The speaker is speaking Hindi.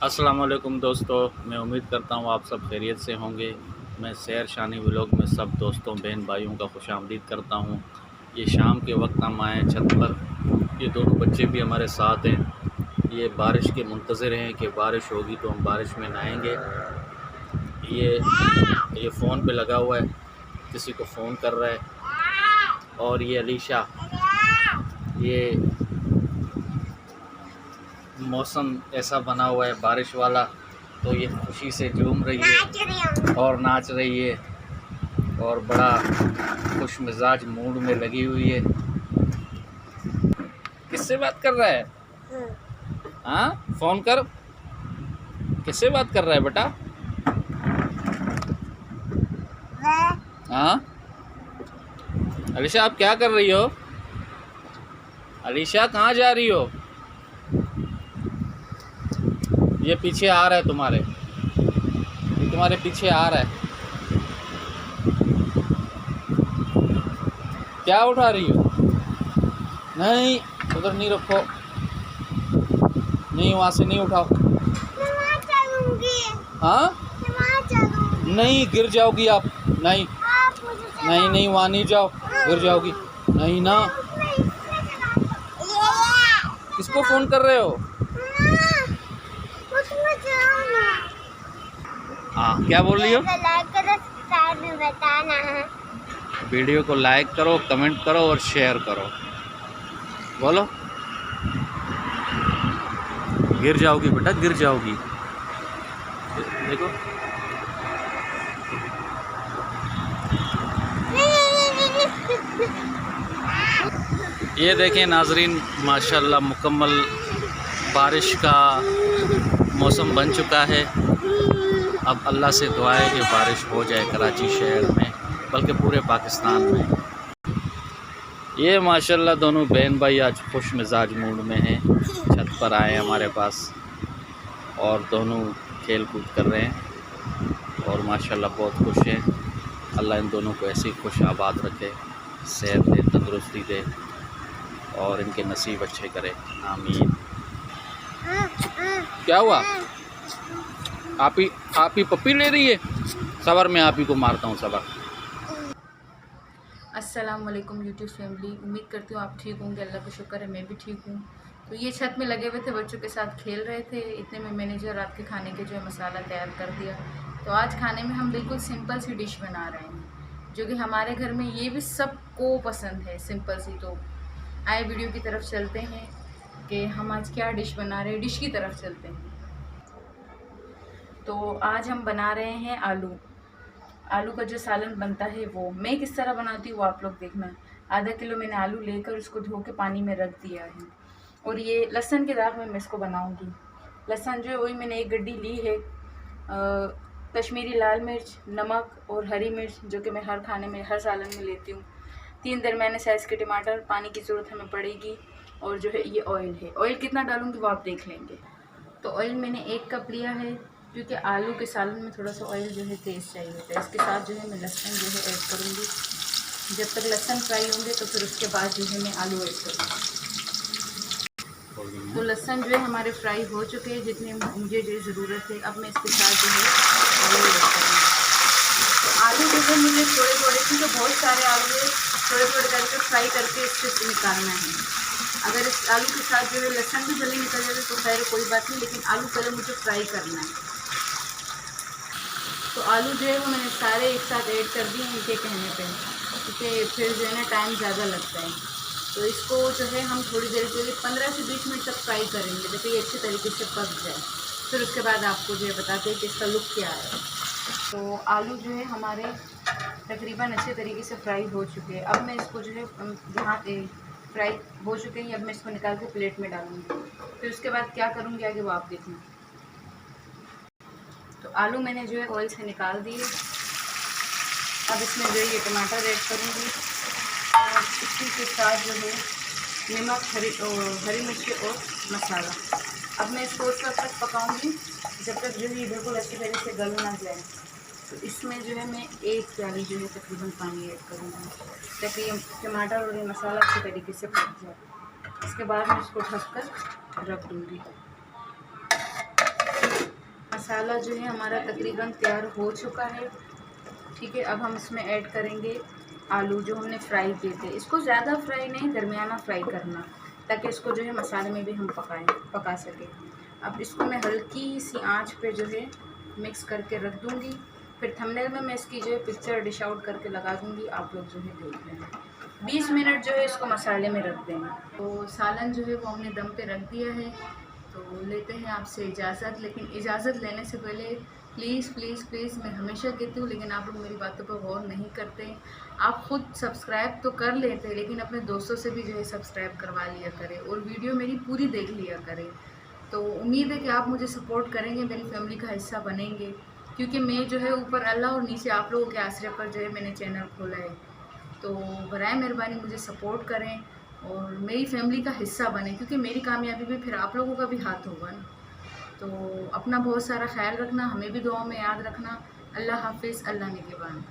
अस्सलाम वालेकुम दोस्तों, मैं उम्मीद करता हूँ आप सब खैरियत से होंगे। मैं सैर शानी व्लॉग में सब दोस्तों बहन भाइयों का खुशामदीद करता हूँ। ये शाम के वक्त हम आए छत पर। ये दोनों बच्चे भी हमारे साथ हैं। ये बारिश के मुंतज़िर हैं कि बारिश होगी तो हम बारिश में नहाएंगे। ये फ़ोन पे लगा हुआ है, किसी को फ़ोन कर रहा है। और ये अलीशा, ये मौसम ऐसा बना हुआ है बारिश वाला, तो ये खुशी से झूम रही है और नाच रही है और बड़ा खुश मिजाज मूड में लगी हुई है। किससे बात कर रहा है? हाँ, फ़ोन कर। किससे बात कर रहा है बेटा? हाँ अलीशा, आप क्या कर रही हो? अलीशा, कहाँ जा रही हो? ये पीछे आ रहा है तुम्हारे, ये तुम्हारे पीछे आ रहा है। क्या उठा रही हो? नहीं, उधर नहीं रखो, नहीं, वहाँ से नहीं उठाओ। हाँ, नहीं, गिर जाओगी आप। नहीं नहीं नहीं, वहाँ नहीं जाओ, गिर जाओगी। नहीं ना। किसको फ़ोन कर रहे हो? हाँ, क्या बोल रही हो? वीडियो को लाइक करो, कमेंट करो और शेयर करो। बोलो। गिर जाओगी बेटा, गिर जाओगी। देखो, ये देखें नाजरीन, माशाल्लाह मुकम्मल बारिश का मौसम बन चुका है। अब अल्लाह से दुआ है कि बारिश हो जाए कराची शहर में, बल्कि पूरे पाकिस्तान में। ये माशाल्लाह दोनों बहन भाई आज खुश मिजाज मूड में हैं, छत पर आए हमारे पास और दोनों खेल कूद कर रहे हैं और माशाल्लाह बहुत खुश हैं। अल्लाह इन दोनों को ऐसे ही खुश आबाद रखे, सेहत दे, तंदुरुस्ती दे और इनके नसीब अच्छे करे, आमीन। क्या हुआ? आप ही पप्पी ले रही है? सबर, मैं आप ही को मारता हूँ, सबर। अस्सलाम वालेकुम यूट्यूब फैमिली, उम्मीद करती हूँ आप ठीक होंगे। अल्लाह का शुक्र है मैं भी ठीक हूँ। तो ये छत में लगे हुए थे, बच्चों के साथ खेल रहे थे। इतने में मैंने जो रात के खाने के जो है मसाला तैयार कर दिया। तो आज खाने में हम बिल्कुल सिंपल सी डिश बना रहे हैं, जो कि हमारे घर में ये भी सबको पसंद है, सिंपल सी। तो आए वीडियो की तरफ चलते हैं कि हम आज क्या डिश बना रहे हैं। डिश की तरफ चलते हैं। तो आज हम बना रहे हैं आलू का जो सालन बनता है वो मैं किस तरह बनाती हूँ वो आप लोग देखना। आधा किलो मैंने आलू लेकर उसको धो के पानी में रख दिया है। और ये लहसुन के दाग में मैं इसको बनाऊँगी। लहसुन जो है वही मैंने एक गड्डी ली है। कश्मीरी लाल मिर्च, नमक और हरी मिर्च, जो कि मैं हर खाने में, हर सालन में लेती हूँ। 3 दरमियाने साइज़ के टमाटर, पानी की ज़रूरत हमें पड़ेगी। और जो है ये ऑयल है। ऑयल कितना डालूँगी वो आप देख लेंगे। तो ऑयल मैंने 1 कप लिया है, क्योंकि आलू के सालन में थोड़ा सा ऑयल जो है तेज़ चाहिए होता है। इसके साथ जो है मैं लहसुन जो है ऐड करूँगी। जब तक लहसुन फ्राई होंगे तो फिर उसके बाद जो है मैं आलू ऐड करूँगी। तो लहसुन जो है हमारे फ्राई हो चुके हैं, जितने मुझे जो ज़रूरत है। अब मैं इसके साथ जो है आलू ऐड करूँगी। तो आलू जो है मुझे थोड़े थोड़े, क्योंकि बहुत सारे आलू है, थोड़े थोड़े करके फ्राई करके इससे निकालना है। अगर इस आलू के साथ जो है लहसुन भी जल्दी निकल जाए तो खैर कोई बात नहीं, लेकिन आलू पहले मुझे फ्राई करना है। तो आलू जो है वो मैंने सारे एक साथ ऐड कर दिए इनके कहने पे, क्योंकि फिर जो है ना टाइम ज़्यादा लगता है। तो इसको जो है हम थोड़ी देर के लिए 15 से 20 मिनट तक फ्राई करेंगे, जैसे ये अच्छे तरीके से पक जाए। फिर उसके बाद आपको जो है बताते हैं कि इसका लुक क्या है। तो आलू जो है हमारे तकरीबन अच्छे तरीके से फ्राई हो चुके हैं। अब मैं इसको जो है जहाँ फ्राई हो चुके हैं, अब मैं इसको निकाल के प्लेट में डालूँगी। फिर उसके बाद क्या करूँगी आगे वो आप देखना। तो आलू मैंने जो है ऑयल से निकाल दिए। अब इसमें जो है ये टमाटर ऐड करूँगी और इसी के साथ जो है नमक, हरी मिर्ची और मसाला। अब मैं इसको उस वक्त तक पकाऊँगी जब तक जो है ये बिल्कुल अच्छी तरीके से गल ना जाए। तो इसमें जो है मैं 1 प्याली जो है तकरीबन पानी ऐड करूँगी, ताकि ये टमाटर और ये मसाला अच्छे तरीके से पक जाए। इसके बाद मैं इसको ढक कर रख दूँगी। मसाला जो है हमारा तकरीबन तैयार हो चुका है। ठीक है, अब हम इसमें ऐड करेंगे आलू जो हमने फ्राई किए थे। इसको ज़्यादा फ्राई नहीं, दरमियाना फ्राई करना, ताकि इसको जो है मसाले में भी हम पका सकें। अब इसको मैं हल्की सी आंच पे जो है मिक्स करके रख दूँगी। फिर थंबनेल में मैं इसकी जो है पिक्चर डिश आउट करके लगा दूँगी, आप लोग जो है देख लेना। 20 मिनट जो है इसको मसाले में रख देंगे। तो सालन जो है वो हमने दम पे रख दिया है। तो लेते हैं आपसे इजाज़त, लेकिन इजाज़त लेने से पहले प्लीज़ प्लीज़ प्लीज़, मैं हमेशा कहती हूँ लेकिन आप लोग मेरी बातों पर गौर नहीं करते। आप ख़ुद सब्सक्राइब तो कर लेते हैं, लेकिन अपने दोस्तों से भी जो है सब्सक्राइब करवा लिया करें और वीडियो मेरी पूरी देख लिया करें। तो उम्मीद है कि आप मुझे सपोर्ट करेंगे, मेरी फैमिली का हिस्सा बनेंगे, क्योंकि मैं जो है ऊपर अल्लाह और नीचे आप लोगों के आसरे पर जो है मैंने चैनल खोला है। तो बराए मेहरबानी मुझे सपोर्ट करें और मेरी फैमिली का हिस्सा बने, क्योंकि मेरी कामयाबी में फिर आप लोगों का भी हाथ होगा ना। तो अपना बहुत सारा ख्याल रखना, हमें भी दुआ में याद रखना। अल्लाह हाफिज़, अल्लाह निगहबान।